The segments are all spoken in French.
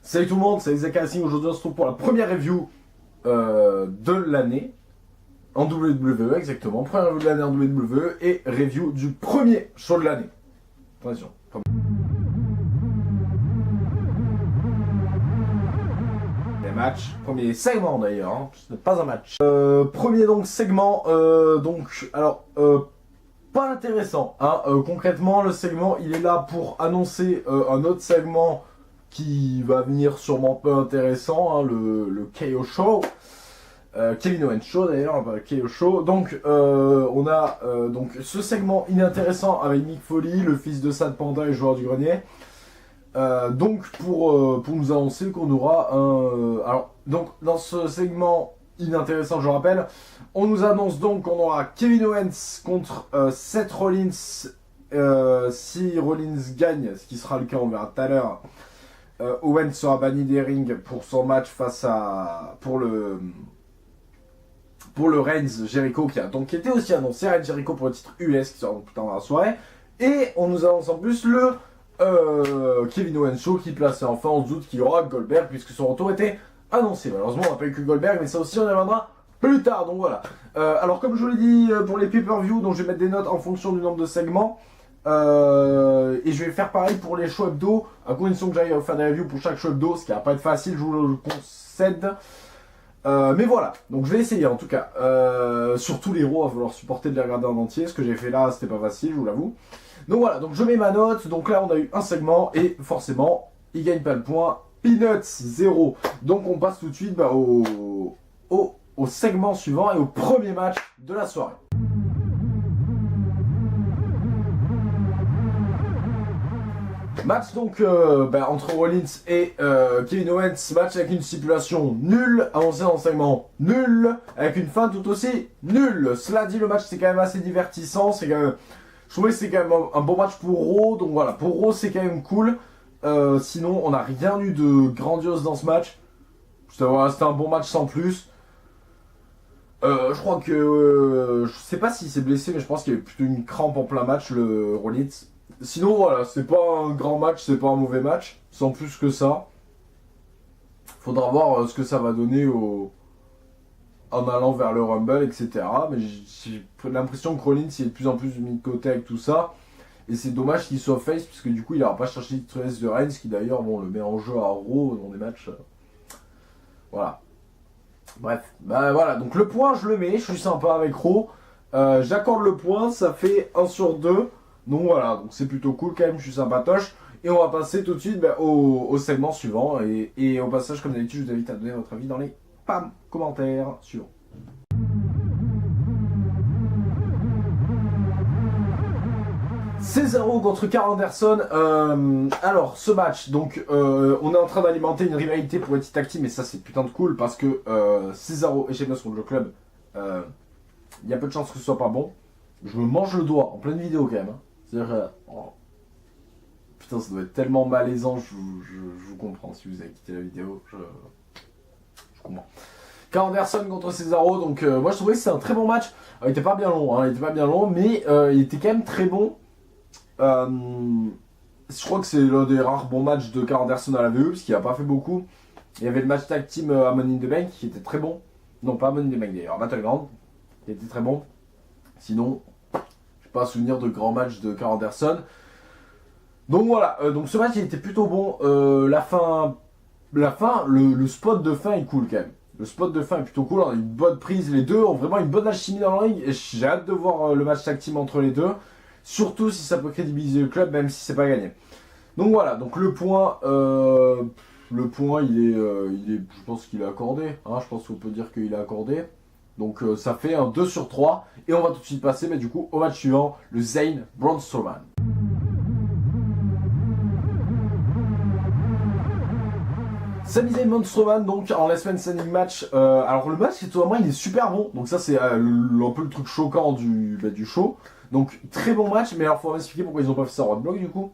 Salut tout le monde, c'est Isaac Racing. Aujourd'hui on se retrouve pour la première review de l'année en WWE, exactement. Première review de l'année en WWE et review du premier show de l'année. Attention. Les matchs, premier segment d'ailleurs, hein. Ce n'est pas un match. Premier donc segment, pas intéressant. Hein. Concrètement, le segment il est là pour annoncer un autre segment qui va venir sûrement peu intéressant, hein, le KO Show. Kevin Owens Show d'ailleurs, KO Show. Donc on a donc ce segment inintéressant avec Mick Foley, le fils de Sad Panda et joueur du grenier. Donc pour nous annoncer qu'on aura un... alors donc dans ce segment inintéressant, je rappelle, on nous annonce donc qu'on aura Kevin Owens contre Seth Rollins. Si Rollins gagne, ce qui sera le cas, on verra tout à l'heure. Owens sera banni des rings pour son match face à pour le Reigns Jericho qui était aussi annoncé, Reigns Jericho pour le titre US qui sera donc plus tard dans la soirée. Et on nous annonce en plus le Kevin Owens Show qui plaçait enfin en doute qu'il y aura Goldberg puisque son retour était annoncé. Malheureusement on n'a pas eu que Goldberg, mais ça aussi on y reviendra plus tard, donc voilà. Alors comme je vous l'ai dit pour les pay-per-view, donc je vais mettre des notes en fonction du nombre de segments. Et je vais faire pareil pour les shows hebdo, à condition que j'aille faire des reviews pour chaque show hebdo, ce qui va pas être facile, je vous le concède. Mais voilà, donc je vais essayer en tout cas. Surtout les héros, il va falloir supporter de les regarder en entier. Ce que j'ai fait là, c'était pas facile, je vous l'avoue. Donc voilà, donc je mets ma note. Donc là, on a eu un segment et forcément, il gagne pas le point. Peanuts 0. Donc on passe tout de suite au segment suivant et au premier match de la soirée. Match donc entre Rollins et Kevin Owens, match avec une stipulation nulle, avancé dans le segment nul, avec une fin tout aussi nulle. Cela dit, le match c'est quand même assez divertissant, je trouvais que c'est quand même un bon match pour Raw, donc voilà, pour Raw c'est quand même cool. Sinon on n'a rien eu de grandiose dans ce match, c'était un bon match sans plus. Je crois que, je sais pas s'il s'est blessé, mais je pense qu'il y avait plutôt une crampe en plein match, le Rollins. Sinon voilà, c'est pas un grand match, c'est pas un mauvais match, sans plus que ça. Faudra voir ce que ça va donner en allant vers le Rumble, etc. Mais j'ai l'impression que Rollins il est de plus en plus mis de côté avec tout ça. Et c'est dommage qu'il soit face, puisque du coup il n'aura pas cherché le titre de Reigns, qui d'ailleurs le met en jeu à Raw dans des matchs. Voilà. Bref, voilà, donc le point je le mets, je suis sympa avec Raw. J'accorde le point, ça fait 1 sur 2. Donc voilà, donc c'est plutôt cool quand même, je suis sympatoche. Et on va passer tout de suite au segment suivant. Et au passage, comme d'habitude, je vous invite à donner votre avis dans les commentaires suivants. Cesaro contre Karl Anderson. Alors, ce match, donc, on est en train d'alimenter une rivalité pour les titres tag team, et ça c'est putain de cool parce que Cesaro et Sheamus contre le club, il y a peu de chances que ce soit pas bon. Je me mange le doigt en pleine vidéo quand même. Hein. C'est-à-dire, putain, ça doit être tellement malaisant, je vous comprends si vous avez quitté la vidéo, je comprends. Karl Anderson contre Cesaro, donc moi je trouvais que c'était un très bon match. Il était pas bien long, hein, mais il était quand même très bon. Je crois que c'est l'un des rares bons matchs de Karl Anderson à la VE, parce qu'il n'a pas fait beaucoup. Il y avait le match tag team à Money in the Bank qui était très bon. Non, pas à Money in the Bank d'ailleurs, Battleground, qui était très bon. Sinon, je n'ai pas un souvenir de grand match de Karl Anderson. Donc voilà, donc ce match il était plutôt bon. Le spot de fin est cool quand même. Le spot de fin est plutôt cool, on a une bonne prise, les deux ont vraiment une bonne alchimie dans le ring. Et j'ai hâte de voir le match tag team entre les deux. Surtout si ça peut crédibiliser le club, même si c'est pas gagné. Donc voilà, donc le point il est, je pense qu'il est accordé. Hein, je pense qu'on peut dire qu'il est accordé. Donc ça fait un 2 sur 3. Et on va tout de suite passer du coup au match suivant, le Zayn Braun Strowman. Sami Zayn Braun Strowman donc en last man standing match. Alors le match moi il est super bon. Donc ça c'est un peu le truc choquant du show. Donc très bon match, mais alors faut m'expliquer pourquoi ils ont pas fait ça en Roadblock du coup.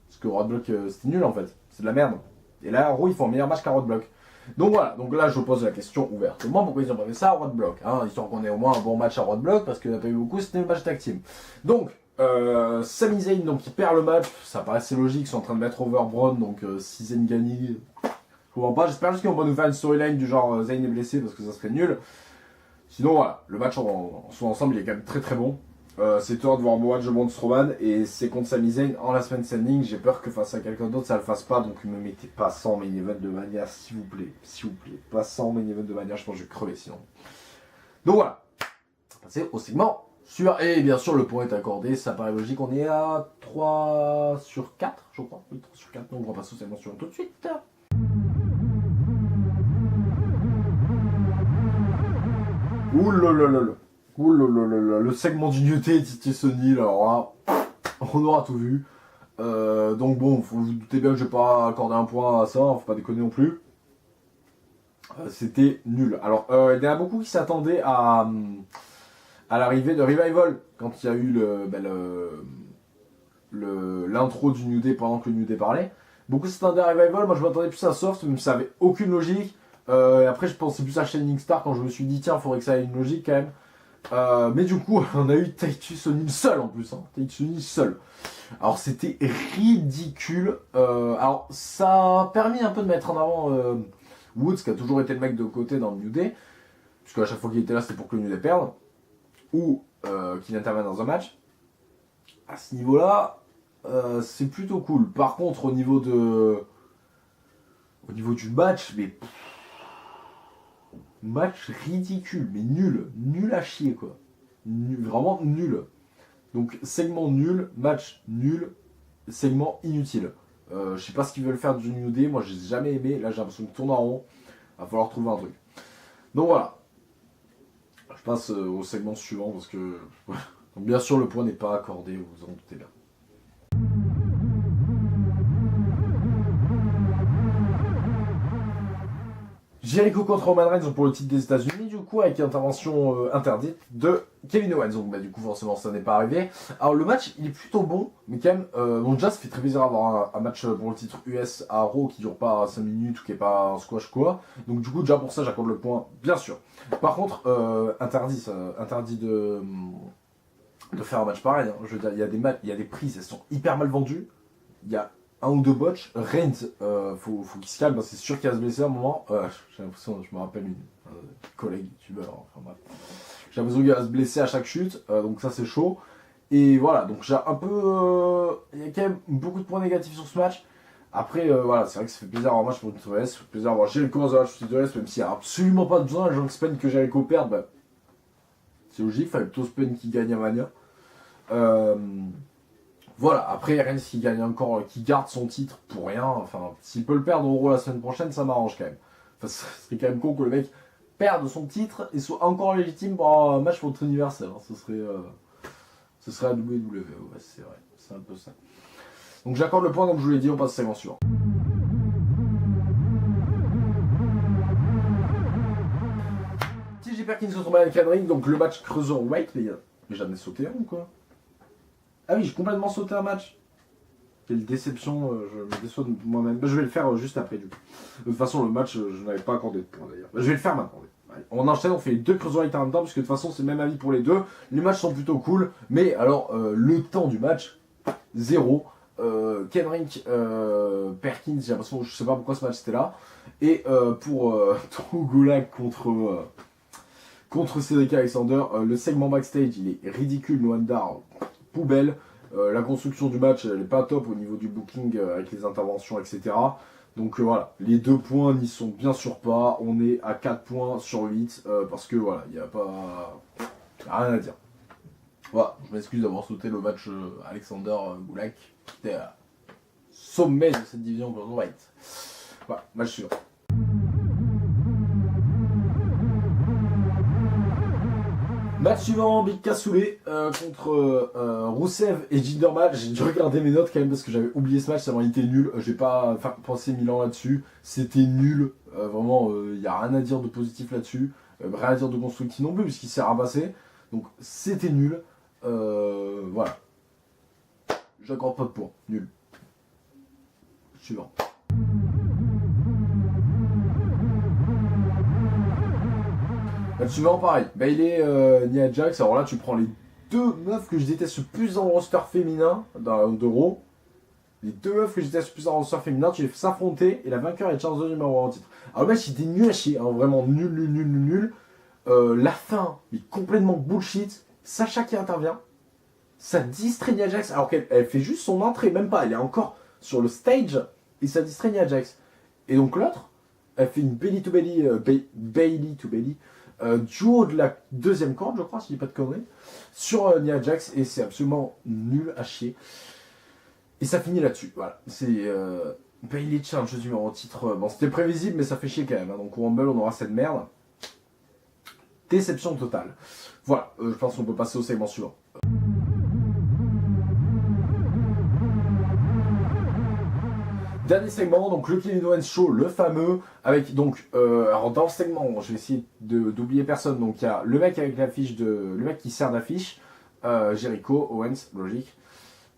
Parce que Roadblock c'était nul en fait, c'est de la merde. Et là en gros ils font un meilleur match qu'un Roadblock. Donc voilà, donc là je pose la question ouvertement, pourquoi ils ont pas fait ça à Roadblock, hein, histoire qu'on ait au moins un bon match à Roadblock, parce qu'il n'y en a pas eu beaucoup, c'était le match tag team. Donc, Sami Zayn, donc il perd le match, ça paraissait logique, ils sont en train de mettre over Braun, donc si Zayn gagne, je comprends pas, j'espère juste qu'ils vont pas nous faire une storyline du genre Zayn est blessé parce que ça serait nul. Sinon voilà, le match en son ensemble il est quand même très très bon. C'est tort de voir mon match de Braun Strowman et c'est contre Sami Zayn en la semaine standing, j'ai peur que face à quelqu'un d'autre ça le fasse pas, donc ne me mettez pas 100 main event de Mania s'il vous plaît, pas 100 main event de Mania, je pense que je vais crever sinon. Donc voilà, on va passer au segment suivant, et bien sûr le point est accordé, ça paraît logique, on est à 3 sur 4 je crois, oui 3 sur 4, donc on va passer au segment suivant tout de suite. Ouh le segment du New Day Titi Sonny, alors là, on aura tout vu. Donc bon, vous vous doutez bien que je vais pas accorder un point à ça, faut pas déconner non plus. C'était nul. Alors, il y en a beaucoup qui s'attendaient à l'arrivée de Revival, quand il y a eu l'intro du New Day pendant que le New Day parlait. Beaucoup s'attendaient à Revival, moi je m'attendais plus à Soft, même si ça avait aucune logique. Après je pensais plus à Shining Star quand je me suis dit tiens, faudrait que ça ait une logique quand même. Mais du coup, on a eu Titus O'Neil seul en plus, hein. Titus O'Neil seul. Alors c'était ridicule. Alors ça a permis un peu de mettre en avant Woods, qui a toujours été le mec de côté dans le New Day, puisque à chaque fois qu'il était là c'était pour que le New Day perde, ou qu'il intervienne dans un match. À ce niveau-là, c'est plutôt cool. Par contre, au niveau du match, mais match ridicule, mais nul à chier quoi. Vraiment nul. Donc segment nul, match nul, segment inutile. Je sais pas ce qu'ils veulent faire du New Day, moi j'ai jamais aimé, là j'ai l'impression qu'ils tournent en rond, va falloir trouver un truc. Donc voilà. Je passe au segment suivant parce que donc, bien sûr le point n'est pas accordé, vous vous en doutez bien. Jericho contre Roman Reigns pour le titre des États-Unis, du coup, avec intervention interdite de Kevin Owens. Donc, du coup, forcément, ça n'est pas arrivé. Alors, le match, il est plutôt bon, mais quand même, bon, déjà, ça fait très plaisir d'avoir un match pour le titre US à Raw qui dure pas 5 minutes ou qui est pas un squash quoi. Donc, du coup, déjà pour ça, j'accorde le point, bien sûr. Par contre, interdit de faire un match pareil. Hein. Je veux dire, il y a des prises, elles sont hyper mal vendues. Il y a un ou deux botches. Reigns, faut qu'il se calme, c'est sûr qu'il va se blesser à un moment. J'ai l'impression, je me rappelle un collègue youtubeur, enfin bref. J'ai l'impression qu'il va se blesser à chaque chute, donc ça c'est chaud. Et voilà, donc j'ai un peu. Il y a quand même beaucoup de points négatifs sur ce match. Après, voilà, c'est vrai que ça fait plaisir d'avoir un match pour le titre US, ça fait plaisir d'avoir Jericho dans un match pour le titre US, même s'il n'y a absolument pas besoin, les gens qui se plaignent que Jericho perde, bah, c'est logique, il fallait plutôt se plaindre qu'il gagne à Mania. Voilà, après Reigns qui gagne encore, qui garde son titre pour rien, enfin, s'il peut le perdre en gros la semaine prochaine, ça m'arrange quand même. Enfin, ce serait quand même con que le mec perde son titre et soit encore légitime pour un match pour le titre universel. Hein. Ce serait à WWE, ouais, c'est vrai, c'est un peu ça. Donc j'accorde le point, comme je vous l'ai dit, on passe au segment suivant. TJ Perkins contre Brian Ring, donc le match Cruiserweight, les gars. Mais j'en ai sauté un ou quoi? Ah oui, j'ai complètement sauté un match. Quelle déception, je me déçois de moi-même. Je vais le faire juste après du coup. De toute façon, le match, je n'avais pas accordé de points d'ailleurs. Je vais le faire maintenant. Allez, on enchaîne, on fait les deux Cruiserweight en même temps, parce que de toute façon, c'est le même avis pour les deux. Les matchs sont plutôt cool, mais alors, le temps du match, 0. Kenrick, Perkins, j'ai l'impression, je sais pas pourquoi ce match était là. Et pour Drew Gulak contre Cedric Alexander, le segment backstage, il est ridicule, Noandar, poubelle. La construction du match, elle est pas top au niveau du booking avec les interventions, etc. Donc voilà, les 2 points n'y sont bien sûr pas. On est à 4 points sur 8 parce que voilà, il n'y a pas. Y a rien à dire. Voilà, je m'excuse d'avoir sauté le match Alexander Gulak qui était à sommet de cette division Cruiserweight. Voilà, match suivant. Match suivant, Big Cassoulet contre Rousseff et Jinder Mahal. J'ai dû regarder mes notes quand même parce que j'avais oublié ce match, ça m'a été nul. J'ai pas pensé 1000 ans là-dessus. C'était nul. Vraiment, il n'y a rien à dire de positif là-dessus. Rien à dire de constructif non plus puisqu'il s'est ramassé. Donc c'était nul. Voilà. J'accorde pas de points. Nul. Suivant. Là, suivant, pareil. Bayley, Nia Jax. Alors là, tu prends les deux meufs que je déteste le plus dans le roster féminin de Raw. Les deux meufs que je déteste le plus dans le roster féminin, tu les fais s'affronter et la vainqueur est Charles numéro 1 en titre. Alors le match il était nul à chier, hein, vraiment nul. La fin est complètement bullshit. Sacha qui intervient, ça distrait Nia Jax alors qu'elle fait juste son entrée, même pas, elle est encore sur le stage et ça distrait Nia Jax. Et donc l'autre, elle fait une belly to belly, du haut de la deuxième corde, je crois, si je dis pas de conneries, sur Nia Jax et c'est absolument nul à chier. Et ça finit là-dessus, voilà. C'est Bayley Challenge numéro titre. Bon, c'était prévisible, mais ça fait chier quand même. Hein. Donc au Rumble, on aura cette merde. Déception totale. Voilà, je pense qu'on peut passer au segment suivant. Dernier segment, donc le Kevin Owens Show, le fameux, avec donc, alors dans le segment, je vais essayer d'oublier personne, donc il y a le mec avec l'affiche le mec qui sert d'affiche, Jericho, Owens, logique,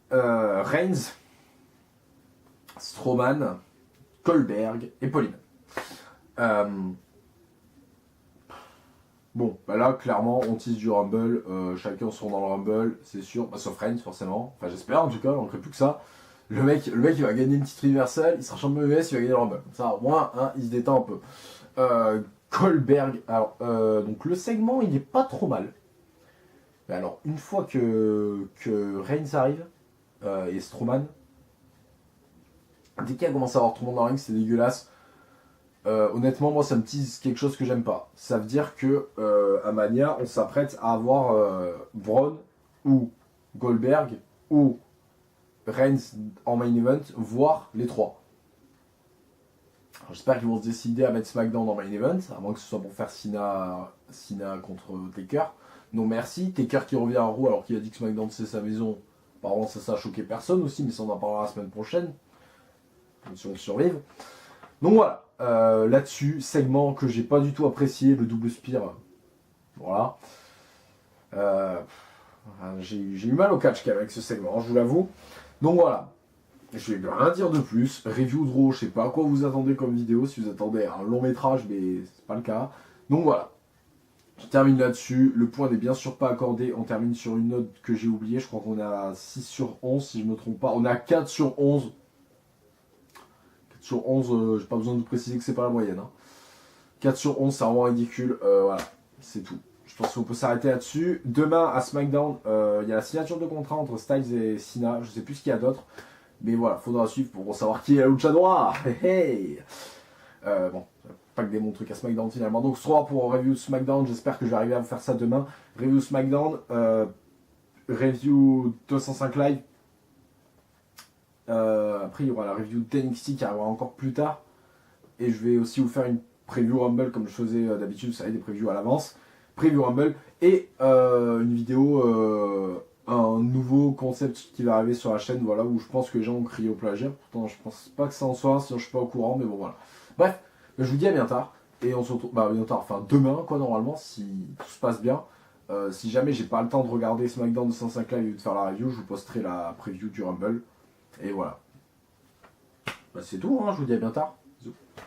Reigns, Strowman, Goldberg et Paulina. Bon, bah là, clairement, on tease du Rumble, chacun sera dans le Rumble, c'est sûr, bah, sauf Reigns, forcément, enfin j'espère en tout cas, on ne crée plus que ça. Le mec, il va gagner une petite universelle, il sera champion US, il va gagner le Rumble. Ça, au moins, hein, il se détend un peu. Goldberg, alors, donc le segment, il est pas trop mal. Mais alors, une fois que Reigns arrive, et Strowman, dès qu'il a commencé à avoir tout le monde dans le ring, c'est dégueulasse. Honnêtement, moi, ça me tease quelque chose que j'aime pas. Ça veut dire que à Mania, on s'apprête à avoir Braun ou Goldberg ou Reigns en main event, voire les trois. J'espère qu'ils vont se décider à mettre SmackDown en main event, à moins que ce soit pour faire Cena contre Taker. Non merci, Taker qui revient à Raw alors qu'il a dit que SmackDown c'est sa maison. Apparemment ça a choqué personne aussi, mais ça on en parlera la semaine prochaine. Si on survive. Donc voilà, là-dessus, segment que j'ai pas du tout apprécié, le double spear. Voilà. J'ai eu mal au catch avec ce segment, je vous l'avoue. Donc voilà, je vais rien dire de plus. Review de Raw, je sais pas à quoi vous attendez comme vidéo, si vous attendez un long métrage, mais c'est pas le cas. Donc voilà, je termine là-dessus. Le point n'est bien sûr pas accordé. On termine sur une note que j'ai oubliée. Je crois qu'on est à 6 sur 11, si je me trompe pas. On est à 4 sur 11. 4 sur 11, j'ai pas besoin de préciser que c'est pas la moyenne. Hein. 4 sur 11, c'est vraiment ridicule. Voilà, c'est tout. Je pense qu'on peut s'arrêter là-dessus. Demain, à SmackDown, il y a la signature de contrat entre Styles et Cena. Je sais plus ce qu'il y a d'autre. Mais voilà, faudra suivre pour savoir qui est la lucha noire. Hey, hey. Bon, pas que des bons trucs à SmackDown finalement. Donc, ce sera pour review SmackDown. J'espère que je vais arriver à vous faire ça demain. Review SmackDown. Review 205 Live. Après, il y aura la review de NXT qui arrivera encore plus tard. Et je vais aussi vous faire une preview Rumble comme je faisais d'habitude. Vous savez, des previews à l'avance. Preview Rumble. Et une vidéo... un nouveau concept qui va arriver sur la chaîne, voilà, où je pense que les gens ont crié au plagiat. Pourtant, je pense pas que ça en soit, sinon je suis pas au courant, mais bon, voilà. Bref, je vous dis à bien tard, et on se retrouve, bien tard, enfin demain, quoi, normalement, si tout se passe bien. Si jamais j'ai pas le temps de regarder SmackDown 205 Live et de faire la review, je vous posterai la preview du Rumble. Et voilà. Bah, c'est tout, hein, je vous dis à bien tard. Bisous.